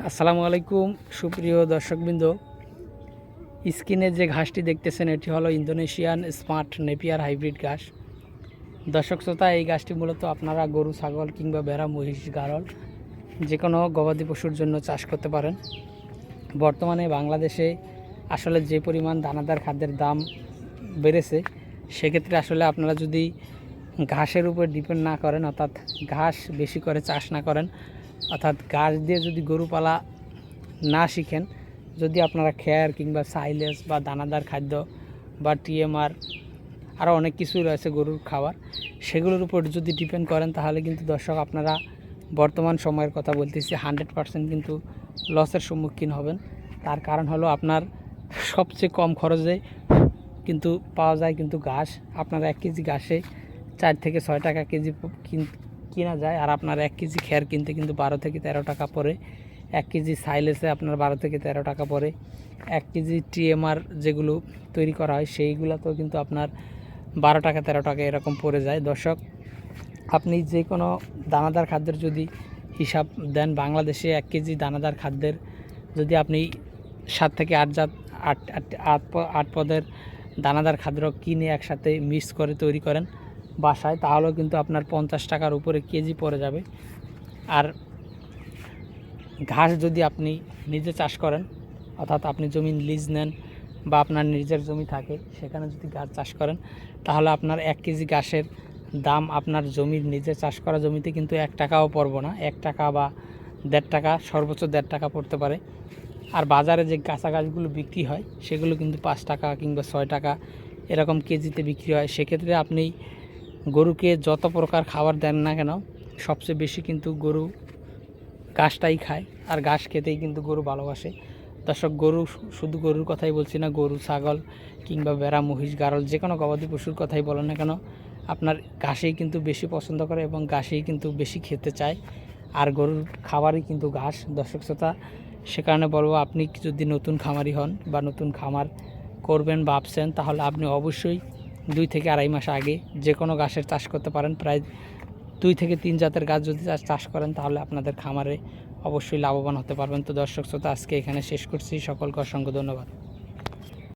আসসালামু আলাইকুম সুপ্রিয় দর্শকবৃন্দ। স্ক্রিনে যে ঘাসটি দেখতেছেন এটি হলো ইন্দোনেশিয়ান স্মার্ট নেপিয়ার হাইব্রিড ঘাস। দর্শক শ্রোতা, এই ঘাসটি মূলত আপনারা গরু, ছাগল কিংবা ভেড়া, মহিষ, গাড়ল যে কোনো গবাদি পশুর জন্য চাষ করতে পারেন। বর্তমানে বাংলাদেশে আসলে যে পরিমাণ দানাদার খাদ্যের দাম বেড়েছে, সেক্ষেত্রে আসলে আপনারা যদি ঘাসের উপর ডিপেন্ড না করেন, অর্থাৎ ঘাস বেশি করে চাষ না করেন, অর্থাৎ ঘাস দিয়ে যদি গরু পালা না শিখেন, যদি আপনারা খ্যার কিংবা সাইলেজ বা দানাদার খাদ্য বা টিএমআর আরও অনেক কিছুই রয়েছে গরুর খাবার, সেগুলোর উপর যদি ডিপেন্ড করেন, তাহলে কিন্তু দর্শক আপনারা বর্তমান সময়ের কথা বলতেছি 100% কিন্তু লসের সম্মুখীন হবেন। তার কারণ হলো আপনার সবচেয়ে কম খরচে কিন্তু পাওয়া যায় কিন্তু ঘাস। আপনারা 1 কেজি ঘাসে 4 থেকে 6 টাকা কেজি কিনা যায়, আর আপনার 1 কেজি খ্যার কিনতে কিন্তু 12 থেকে 13 টাকা পড়ে। 1 কেজি সাইলেসে আপনার 12 থেকে 13 টাকা পড়ে। 1 কেজি টিএমআর যেগুলো তৈরি করা হয় সেইগুলোতেও কিন্তু আপনার 12 টাকা 13 টাকা এরকম পড়ে যায়। দর্শক, আপনি যে কোনো দানাদার খাদ্যের যদি হিসাব দেন, বাংলাদেশে 1 কেজি দানাদার খাদ্যের যদি আপনি 7 থেকে 8 জাত 8 পদের দানাদার খাদ্য কিনে একসাথে মিক্স করে তৈরি করেন বাসায়, তাহলেও কিন্তু আপনার 50 টাকার উপরে কেজি পড়ে যাবে। আর ঘাস যদি আপনি নিজে চাষ করেন, অর্থাৎ আপনি জমি লিজ নেন বা আপনার নিজের জমি থাকে, সেখানে যদি ঘাস চাষ করেন, তাহলে আপনার 1 কেজি ঘাসের দাম আপনার জমির নিজে চাষ করা জমিতে কিন্তু 1 টাকাও পড়বে না। 1 টাকা বা 1.5 টাকা, সর্বোচ্চ 1.5 টাকা পড়তে পারে। আর বাজারে যে কাঁচা ঘাসগুলো বিক্রি হয় সেগুলো কিন্তু 5 টাকা কিংবা 6 টাকা এরকম কেজিতে বিক্রি হয়। সেক্ষেত্রে আপনি গরুকে যত প্রকার খাবার দেন না কেন, সবচেয়ে বেশি কিন্তু গরু ঘাসটাই খায়, আর ঘাস খেতেই কিন্তু গরু ভালোবাসে। দর্শক, গরু শুধু গরুর কথাই বলছি না, গরু, ছাগল কিংবা ভেড়া, মহিষ, গাড়ল যে কোনো গবাদি পশুর কথাই বলেন না কেন, আপনার ঘাসেই কিন্তু বেশি পছন্দ করে এবং ঘাসেই কিন্তু বেশি খেতে চায়। আর গরুর খাবারই কিন্তু ঘাস। দর্শক শ্রোতা, সে কারণে বলবো, আপনি যদি নতুন খামারি হন বা নতুন খামার করবেন ভাবছেন, তাহলে আপনি অবশ্যই 2 থেকে 2.5 মাস আগে যে কোনো ঘাসের চাষ করতে পারেন। প্রায় 2 থেকে 3 জাতের গাছ যদি চাষ করেন, তাহলে আপনাদের খামারে অবশ্যই লাভবান হতে পারবেন। তো দর্শক শ্রোতা, আজকে এখানে শেষ করছি। সকলকে অসংখ্য ধন্যবাদ।